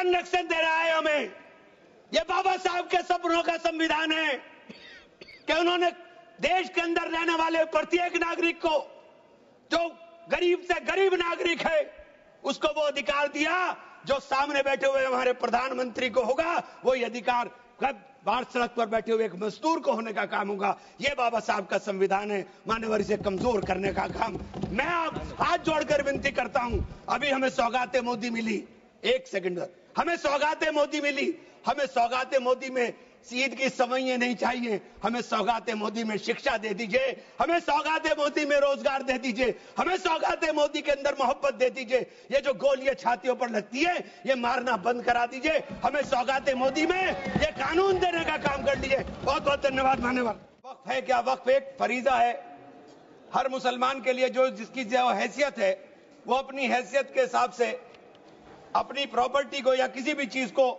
संरक्षण दे रहा है हमें। ये बाबा साहब के सपनों का संविधान है कि उन्होंने देश के अंदर रहने वाले प्रत्येक नागरिक को, जो गरीब से गरीब नागरिक है, उसको वो अधिकार दिया जो सामने बैठे हुए हमारे प्रधानमंत्री को होगा। वो ये अधिकार बाहर सड़क पर बैठे हुए एक मजदूर को होने का काम होगा। ये बाबा साहब का संविधान है। मान्यवर, इसे कमजोर करने का काम मैं आप हाथ जोड़कर विनती करता हूं। अभी हमें सौगातें मोदी मिली, एक सेकंड, हमें सौगातें मोदी मिली। हमें सौगातें मोदी में ईद की सवैयां नहीं चाहिए। हमें सौगातें मोदी में शिक्षा दे दीजिए, हमें सौगातें मोदी में रोजगार दे दीजिए, हमें सौगातें मोदी के अंदर मोहब्बत दे दीजिए। ये जो गोलियां छातियों पर लगती है, ये मारना बंद करा दीजिए। हमें सौगातें मोदी में ये कानून देने का काम कर लीजिए। बहुत बहुत धन्यवाद। मान्यवर, वक्फ है क्या? वक्फ एक फरीजा है हर मुसलमान के लिए। जो जिसकी जो हैसियत है, वो अपनी हैसियत के हिसाब से अपनी प्रॉपर्टी को या किसी भी चीज को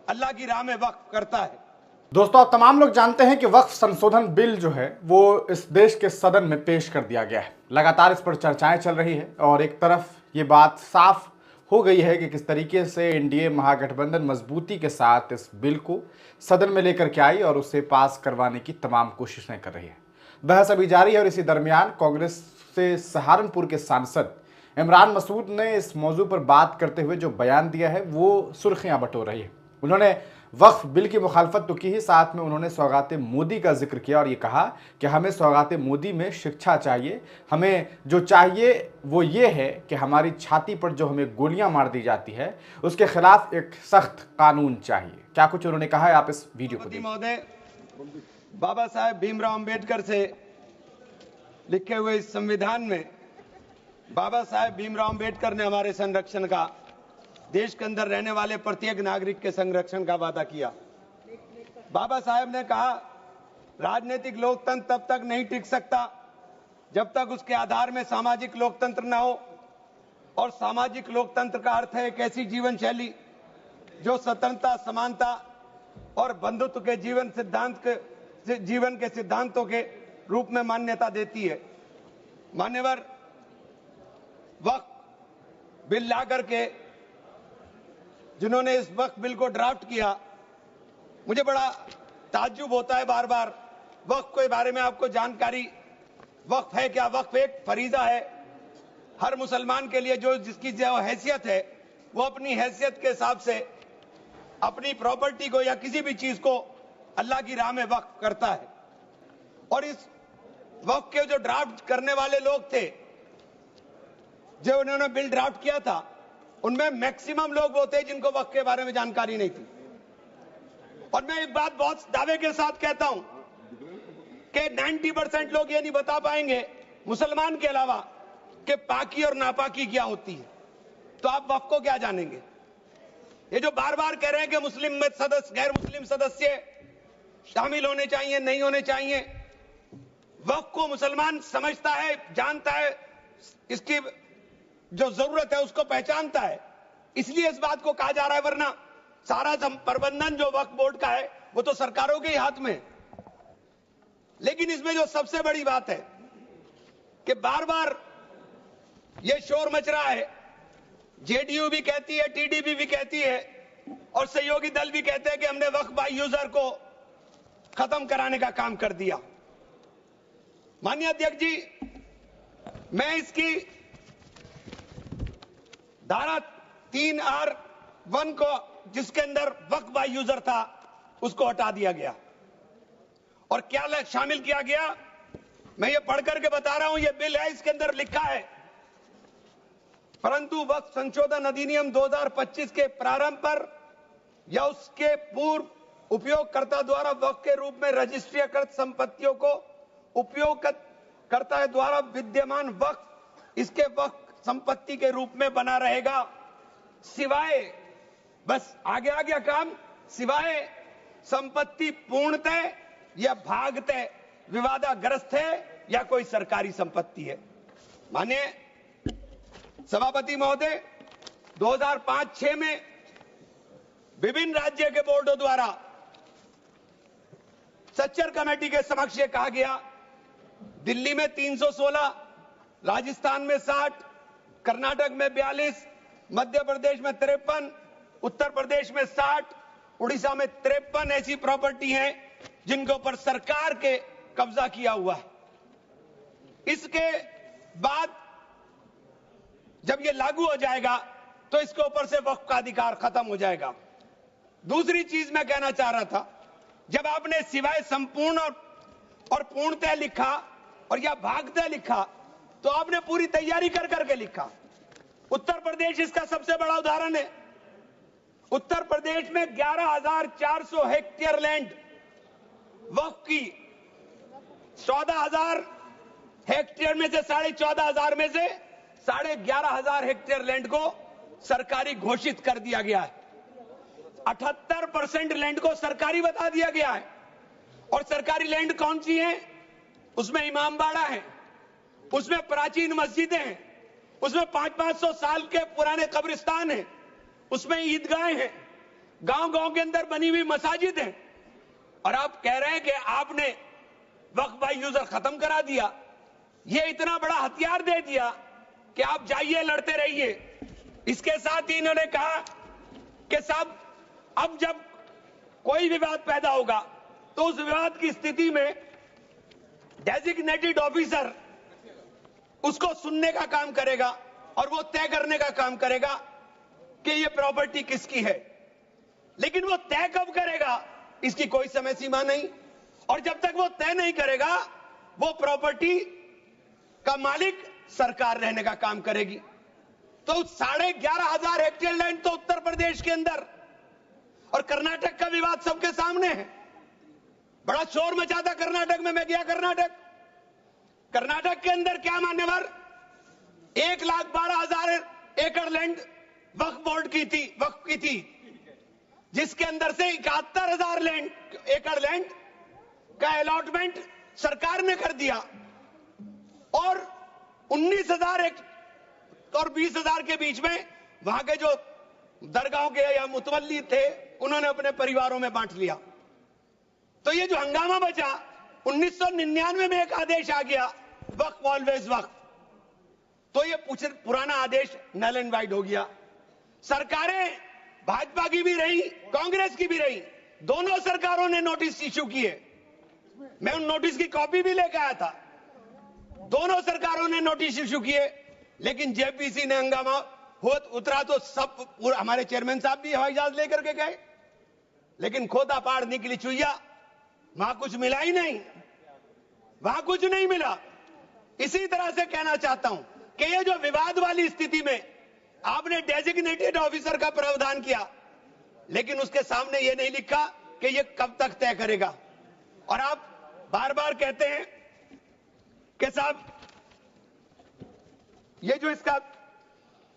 अल्लाह की राह में वक्फ करता है। दोस्तों, आप तमाम लोग जानते हैं कि वक्फ संशोधन बिल जो है वो इस देश के सदन में पेश कर दिया गया है। लगातार इस पर चर्चाएं चल रही है और एक तरफ ये बात साफ हो गई है कि किस तरीके से एनडीए महागठबंधन मजबूती के साथ इस बिल को सदन में लेकर के आई और उसे पास करवाने की तमाम कोशिशें कर रही है। बहस अभी जारी है और इसी दरमियान कांग्रेस से सहारनपुर के सांसद इमरान मसूद ने इस मौजू पर बात करते हुए जो बयान दिया है वो सुर्खियां बटोर रही है। उन्होंने वक्फ बिल की मुखालफत तो की ही, साथ में उन्होंने सौगाते मोदी का जिक्र किया और ये कहा कि हमें सौगाते मोदी में शिक्षा चाहिए। हमें जो चाहिए वो ये है कि हमारी छाती पर जो हमें गोलियां मार दी जाती है उसके खिलाफ एक सख्त कानून चाहिए। क्या कुछ उन्होंने कहा है, आप इस वीडियो को देखिए। महोदय, बाबा साहेब भीमराव अंबेडकर से लिखे हुए इस संविधान में बाबा साहेब भीमराव अंबेडकर ने हमारे संरक्षण का, देश के अंदर रहने वाले प्रत्येक नागरिक के संरक्षण का वादा किया। बाबा साहेब ने कहा, राजनीतिक लोकतंत्र तब तक नहीं टिक सकता जब तक उसके आधार में सामाजिक लोकतंत्र न हो। और सामाजिक लोकतंत्र का अर्थ है एक ऐसी जीवन शैली जो स्वतंत्रता, समानता और बंधुत्व के जीवन के सिद्धांतों के रूप में मान्यता देती है। मान्यवर, वक्फ बिल ला करके जिन्होंने इस वक्फ बिल को ड्राफ्ट किया, मुझे बड़ा ताज्जुब होता है बार बार। वक्फ के बारे में आपको जानकारी, वक्फ है क्या? वक्फ एक फरीजा है हर मुसलमान के लिए। जो जिसकी जो हैसियत है, वो अपनी हैसियत के हिसाब से अपनी प्रॉपर्टी को या किसी भी चीज को अल्लाह की राह में वक्फ करता है। और इस वक्फ के जो ड्राफ्ट करने वाले लोग थे, जो उन्होंने बिल ड्राफ्ट किया था, उनमें मैक्सिमम लोग वो थे जिनको वक्फ के बारे में जानकारी नहीं थी। और मैं एक बात बहुत दावे के साथ कहता हूं कि 90% लोग ये नहीं बता पाएंगे, मुसलमान के अलावा, कि पाकी और नापाकी क्या होती है। तो आप वक्फ को क्या जानेंगे? ये जो बार बार कह रहे हैं कि मुस्लिम में सदस्य, गैर मुस्लिम सदस्य शामिल होने चाहिए, नहीं होने चाहिए, वक्फ को मुसलमान समझता है, जानता है, इसकी जो जरूरत है उसको पहचानता है, इसलिए इस बात को कहा जा रहा है। वरना सारा प्रबंधन जो वक्फ बोर्ड का है वो तो सरकारों के ही हाथ में। लेकिन इसमें जो सबसे बड़ी बात है कि बार बार ये शोर मच रहा है, जेडीयू भी कहती है, टीडीपी भी कहती है और सहयोगी दल भी कहते हैं कि हमने वक्फ बाय यूजर को खत्म कराने का काम कर दिया। माननीय अध्यक्ष जी, मैं इसकी धारा 3R1 को, जिसके अंदर वक्फ बाय यूजर था, उसको हटा दिया गया। और क्या शामिल किया गया, मैं ये पढ़ करके बता रहा हूं, ये बिल है, इसके अंदर लिखा है, परंतु वक्फ संशोधन अधिनियम 2025 के प्रारंभ पर या उसके पूर्व उपयोगकर्ता द्वारा वक्फ के रूप में रजिस्ट्रीकृत संपत्तियों को उपयोगकर्ता द्वारा विद्यमान वक्फ इसके वक्फ संपत्ति के रूप में बना रहेगा, सिवाय, बस आगे आ गया काम, सिवाय संपत्ति पूर्णतः या भागतः विवादाग्रस्त है या कोई सरकारी संपत्ति है। माननीय सभापति महोदय, 2005-6 में विभिन्न राज्य के बोर्डों द्वारा सच्चर कमेटी के समक्ष ये कहा गया, दिल्ली में 316, राजस्थान में 60, कर्नाटक में 42, मध्य प्रदेश में 53, उत्तर प्रदेश में 60, उड़ीसा में 53 ऐसी प्रॉपर्टी हैं जिनके ऊपर सरकार के कब्जा किया हुआ है। इसके बाद जब ये लागू हो जाएगा तो इसके ऊपर से वक्फ का अधिकार खत्म हो जाएगा। दूसरी चीज मैं कहना चाह रहा था, जब आपने सिवाय संपूर्ण और पूर्णतः लिखा और या भागतः लिखा तो आपने पूरी तैयारी कर करके लिखा। उत्तर प्रदेश इसका सबसे बड़ा उदाहरण है। उत्तर प्रदेश में 11,400 हेक्टेयर लैंड वक्फ की, 14,000 हेक्टेयर में से 14,500 में से 11,500 हेक्टेयर लैंड को सरकारी घोषित कर दिया गया है। 78% लैंड को सरकारी बता दिया गया है। और सरकारी लैंड कौन सी है? उसमें इमामबाड़ा है, उसमें प्राचीन मस्जिदें हैं, उसमें 500-500 साल के पुराने कब्रिस्तान हैं, उसमें ईदगाहें हैं, गांव-गांव के अंदर बनी हुई मसाजिद हैं। और आप कह रहे हैं कि आपने वक्फ बाय यूजर खत्म करा दिया। ये इतना बड़ा हथियार दे दिया कि आप जाइए लड़ते रहिए। इसके साथ ही इन्होंने कहा कि साहब अब जब कोई विवाद पैदा होगा तो उस विवाद की स्थिति में डेजिग्नेटेड ऑफिसर उसको सुनने का काम करेगा और वो तय करने का काम करेगा कि ये प्रॉपर्टी किसकी है। लेकिन वो तय कब करेगा इसकी कोई समय सीमा नहीं। और जब तक वो तय नहीं करेगा वो प्रॉपर्टी का मालिक सरकार रहने का काम करेगी। तो 11,500 हेक्टेयर लैंड तो उत्तर प्रदेश के अंदर, और कर्नाटक का विवाद सबके सामने है। बड़ा शोर मचा था कर्नाटक में। मैं गया कर्नाटक के अंदर क्या मान्यवर 1,12,000 एकड़ लैंड वक्फ बोर्ड की थी, जिसके अंदर से 71,000 एकड़ लैंड का अलॉटमेंट सरकार ने कर दिया और 19,000 और 20,000 के बीच में वहां के जो दरगाहों के या मुतवल्ली थे उन्होंने अपने परिवारों में बांट लिया। तो ये जो हंगामा बचा, 1999 में एक आदेश आ गया वक्फ ऑलवेज वक्फ, तो ये पुराना आदेश नल एंड वाइड हो गया। सरकारें भाजपा की भी रही, कांग्रेस की भी रही, दोनों सरकारों ने नोटिस इश्यू किए। मैं उन नोटिस की कॉपी भी लेकर आया था। दोनों सरकारों ने नोटिस इश्यू किए, लेकिन जेपीसी ने हंगामा उतरा तो सब हमारे चेयरमैन साहब भी हवाई जहाज लेकर के गए, लेकिन खोदा पहाड़ निकली चुईया, वहां कुछ मिला ही नहीं, वहां कुछ नहीं मिला। इसी तरह से कहना चाहता हूं कि ये जो विवाद वाली स्थिति में आपने डेजिग्नेटेड ऑफिसर का प्रावधान किया, लेकिन उसके सामने ये नहीं लिखा कि ये कब तक तय करेगा। और आप बार बार कहते हैं कि साहब ये जो इसका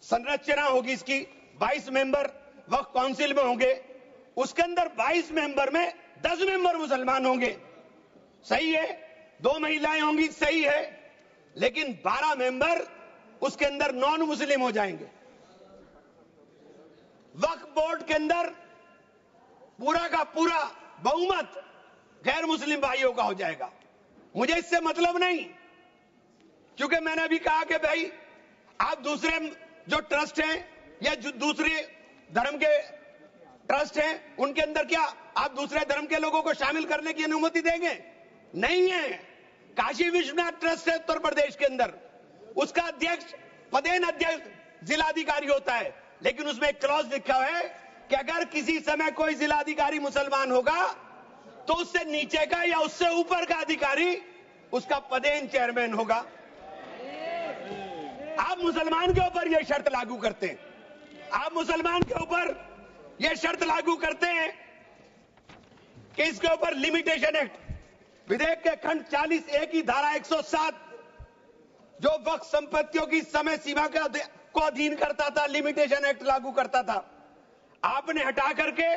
संरचना होगी, इसकी 22 मेंबर वक्फ काउंसिल में होंगे, उसके अंदर 22 मेंबर में 10 मेंबर मुसलमान होंगे, सही है, 2 महिलाएं होंगी, सही है, लेकिन 12 मेंबर उसके अंदर नॉन मुस्लिम हो जाएंगे। वक्फ बोर्ड के अंदर पूरा का पूरा बहुमत गैर मुस्लिम भाइयों का हो जाएगा। मुझे इससे मतलब नहीं, क्योंकि मैंने अभी कहा कि भाई आप दूसरे जो ट्रस्ट हैं या जो दूसरे धर्म के ट्रस्ट हैं उनके अंदर क्या आप दूसरे धर्म के लोगों को शामिल करने की अनुमति देंगे? नहीं है। काशी विश्वनाथ ट्रस्ट है उत्तर प्रदेश के अंदर, उसका अध्यक्ष पदेन अध्यक्ष जिलाधिकारी होता है, लेकिन उसमें एक क्लॉज लिखा है कि अगर किसी समय कोई जिलाधिकारी मुसलमान होगा तो उससे नीचे का या उससे ऊपर का अधिकारी उसका पदेन चेयरमैन होगा। आप मुसलमान के ऊपर यह शर्त लागू करते हैं, आप मुसलमान के ऊपर यह शर्त लागू करते हैं कि इसके ऊपर लिमिटेशन एक्ट विधेयक के खंड 40A की धारा 107 जो वक्फ संपत्तियों की समय सीमा को अधीन करता था, लिमिटेशन एक्ट लागू करता था, आपने हटा करके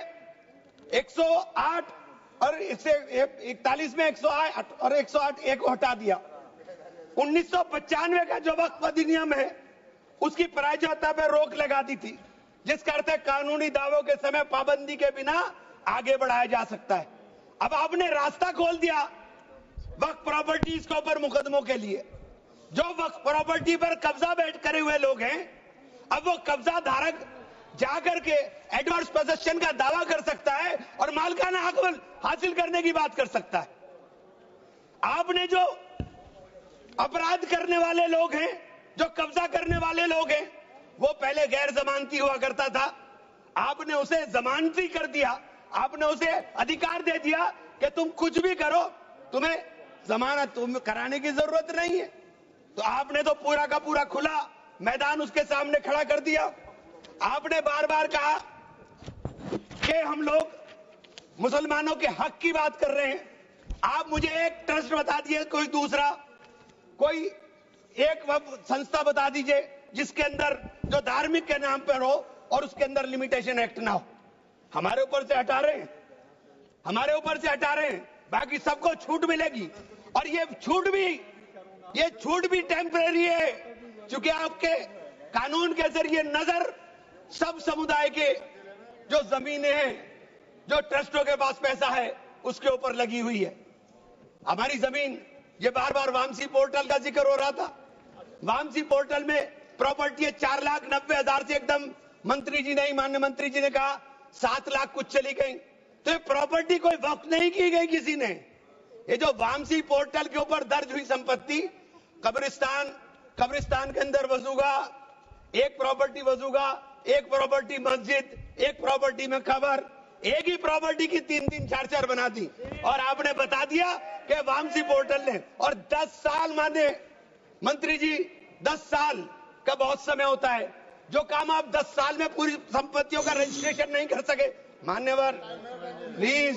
108 और 41 में 108 और 108A को हटा दिया। 1995 का जो वक्फ अधिनियम है उसकी प्रायजता पर रोक लगा दी थी, जिसका अर्थ है कानूनी दावों के समय पाबंदी के बिना आगे बढ़ाया जा सकता है। अब आपने रास्ता खोल दिया वक्फ प्रॉपर्टीज के ऊपर मुकदमों के लिए। जो वक्फ प्रॉपर्टी पर कब्जा बैठ करे हुए लोग हैं, अब वो कब्जा धारक जाकर के एडवर्स पोजेशन का दावा कर सकता है और मालिकाना हक हासिल करने की बात कर सकता है। आपने जो अपराध करने वाले लोग हैं, जो कब्जा करने वाले लोग हैं, वो पहले गैर जमानती हुआ करता था, आपने उसे जमानती कर दिया, आपने उसे अधिकार दे दिया कि तुम कुछ भी करो, तुम्हें जमानत कराने की जरूरत नहीं है। तो आपने तो पूरा का पूरा खुला मैदान उसके सामने खड़ा कर दिया। आपने बार बार कहा कि हम लोग मुसलमानों के हक की बात कर रहे हैं। आप मुझे एक ट्रस्ट बता दीजिए, कोई दूसरा, कोई एक संस्था बता दीजिए जिसके अंदर जो धार्मिक के नाम पर हो और उसके अंदर लिमिटेशन एक्ट ना हो। हमारे ऊपर से हटा रहे हैं, हमारे ऊपर से हटा रहे हैं, बाकी सबको छूट मिलेगी। और ये छूट भी टेम्परेरी है, क्योंकि आपके कानून के जरिए नजर सब समुदाय के जो जमीनें हैं, जो ट्रस्टों के पास पैसा है, उसके ऊपर लगी हुई है। हमारी जमीन, ये बार बार वामसी पोर्टल का जिक्र हो रहा था। वामसी पोर्टल में प्रॉपर्टी है 4,90,000 से एकदम मंत्री जी ने, माननीय मंत्री जी ने कहा 7 लाख कुछ चली गई। तो ये प्रॉपर्टी कोई वक्त नहीं की गई किसी ने। ये जो वामसी पोर्टल के ऊपर दर्ज हुई संपत्ति, कब्रिस्तान के अंदर वसूगा, एक प्रॉपर्टी वसूगा, एक प्रॉपर्टी मस्जिद, एक प्रॉपर्टी में कब्र, एक ही प्रॉपर्टी की 3-3, 4-4 बना दी। और आपने बता दिया कि वामसी पोर्टल ने, और 10 साल माने मंत्री जी, 10 साल का बहुत समय होता है। जो काम आप 10 साल में पूरी संपत्तियों का रजिस्ट्रेशन नहीं कर सके, मान्यवर प्लीज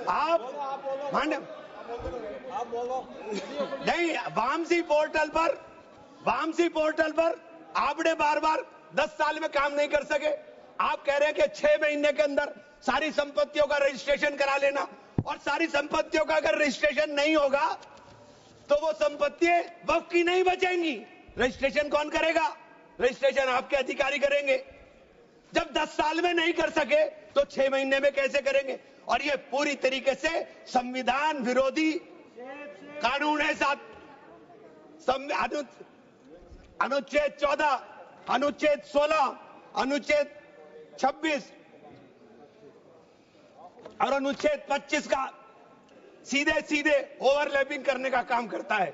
आप मान्य नहीं, वामसी पोर्टल पर आपने बार बार 10 साल में काम नहीं कर सके। आप कह रहे हैं कि 6 महीने के अंदर सारी संपत्तियों का रजिस्ट्रेशन करा लेना, और सारी संपत्तियों का अगर रजिस्ट्रेशन नहीं होगा तो वो संपत्तियां वक्फ की नहीं बचेंगी। रजिस्ट्रेशन कौन करेगा? रजिस्ट्रेशन आपके अधिकारी करेंगे। जब 10 साल में नहीं कर सके तो 6 महीने में कैसे करेंगे? और ये पूरी तरीके से संविधान विरोधी कानून है। अनुच्छेद 14, अनुच्छेद 16, अनुच्छेद 26 और अनुच्छेद 25 का सीधे ओवरलैपिंग करने का काम करता है।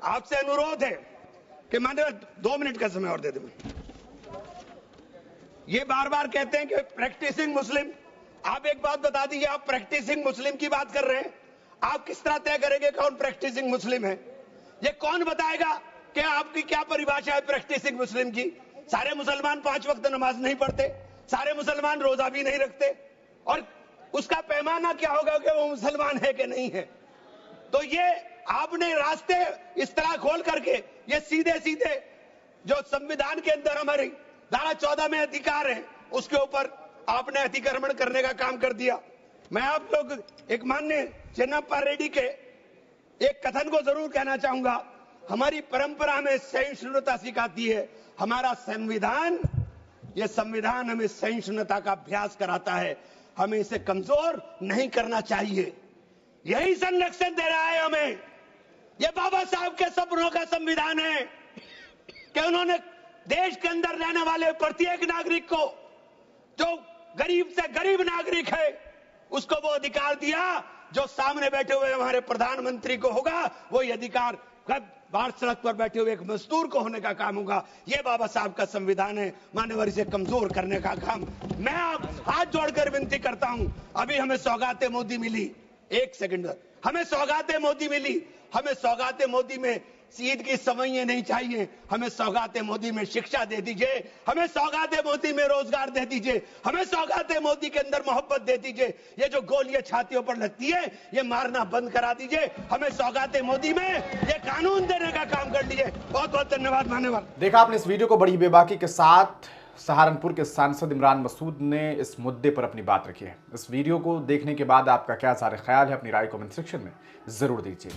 आपसे अनुरोध है कि माननीय 2 मिनट का समय और दे दें। ये बार बार कहते हैं कि प्रैक्टिसिंग मुस्लिम। आप एक बात बता दीजिए, आप प्रैक्टिसिंग मुस्लिम की बात कर रहे हैं, आप किस तरह तय करेंगे कौन प्रैक्टिसिंग मुस्लिम है? ये कौन बताएगा कि आपकी क्या परिभाषा है प्रैक्टिसिंग मुस्लिम की? सारे मुसलमान 5 वक्त नमाज नहीं पढ़ते, सारे मुसलमान रोजा भी नहीं रखते, और उसका पैमाना क्या होगा कि वो मुसलमान है कि नहीं है? तो ये आपने रास्ते इस तरह खोल करके ये सीधे जो संविधान के अंदर हमारी धारा 14 में अधिकार है, उसके ऊपर आपने अतिक्रमण करने का काम कर दिया। मैं आप लोग एक माननीय चेन्नप्पा रेड्डी के एक कथन को जरूर कहना चाहूंगा। हमारी परंपरा में सहिष्णुता सिखाती है, हमारा संविधान, ये संविधान हमें सहिष्णुता का अभ्यास कराता है। हमें इसे कमजोर नहीं करना चाहिए। यही संरक्षण दे रहा है हमें। ये बाबा साहब के सपनों का संविधान है कि उन्होंने देश के अंदर रहने वाले प्रत्येक नागरिक को, जो गरीब से गरीब नागरिक है, उसको वो अधिकार दिया जो सामने बैठे हुए हमारे प्रधानमंत्री को होगा। वो ये अधिकार बाहर सड़क पर बैठे हुए एक मजदूर को होने का काम होगा। ये बाबा साहब का संविधान है। मान्यवर, इसे कमजोर करने का काम मैं आप हाथ जोड़कर विनती करता हूं। अभी हमें सौगाते मोदी मिली, 1 सेकंड, हमें सौगाते मोदी मिली। हमें सौगाते मोदी में ईद की सवैयां नहीं चाहिए, हमें सौगाते मोदी में शिक्षा दे दीजिए, हमें सौगाते मोदी में रोजगार दे दीजिए, हमें सौगाते मोदी के अंदर मोहब्बत दे दीजिए। ये जो गोलियां छातियों पर लगती है, ये मारना बंद करा दीजिए। हमें सौगाते मोदी में ये कानून देने का काम कर लीजिए। बहुत बहुत धन्यवाद। मान्यवर, देखा आपने इस वीडियो को, बड़ी बेबाकी के साथ सहारनपुर के सांसद इमरान मसूद ने इस मुद्दे पर अपनी बात रखी है। इस वीडियो को देखने के बाद आपका क्या सारे ख्याल है, अपनी राय कमेंट सेक्शन में जरूर दीजिए।